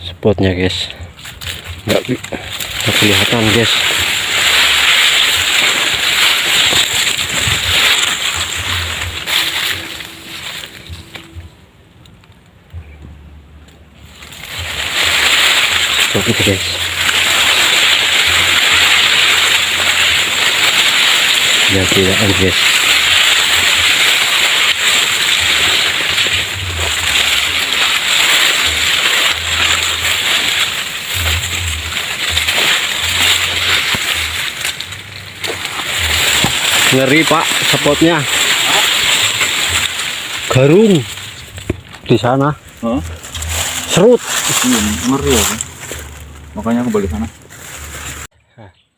spotnya guys, nggak kelihatan guys. Spot itu guys, ya tidak guys. Ngeri pak spotnya, garung di sana. Serut. Ngeri ya, makanya aku balik sana.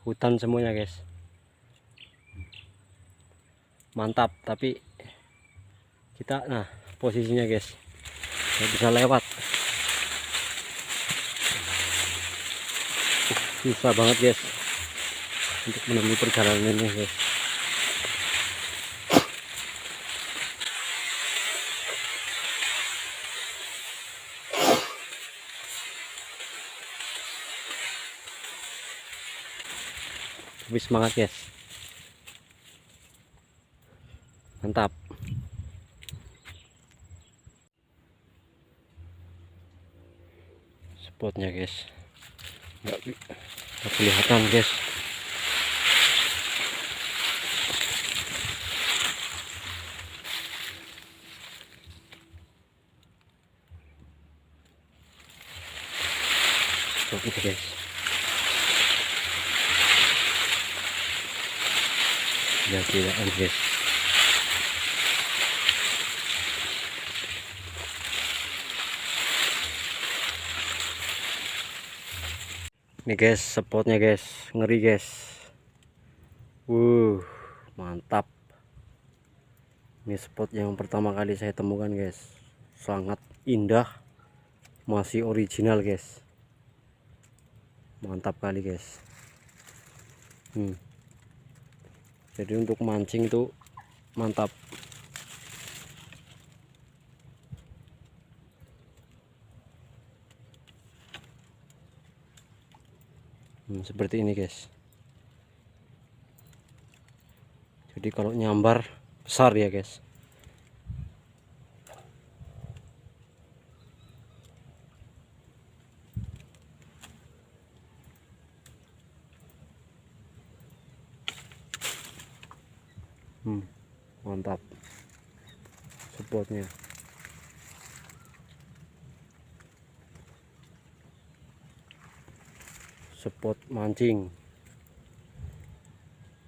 Hutan semuanya guys, mantap. Tapi kita posisinya guys nggak bisa lewat, susah banget guys untuk menemui perjalanan ini guys. Tapi semangat guys, mantap. Spotnya guys, nggak kelihatan guys. Spot itu guys, ya tidak guys. Ini guys spotnya guys, ngeri guys. Mantap. Ini spot yang pertama kali saya temukan guys, sangat indah, masih original guys, mantap kali guys. Jadi untuk mancing itu mantap. Seperti ini guys. Jadi kalau nyambar besar ya guys. Mantap spotnya. Spot mancing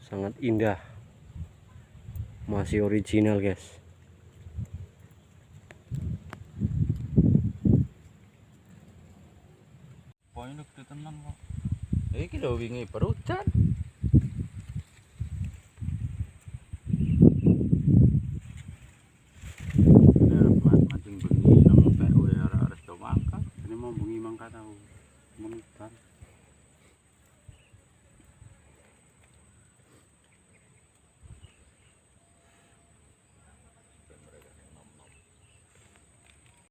sangat indah, masih original guys. Poinnya gede tenan kok. Iki lho wingi baru hujan.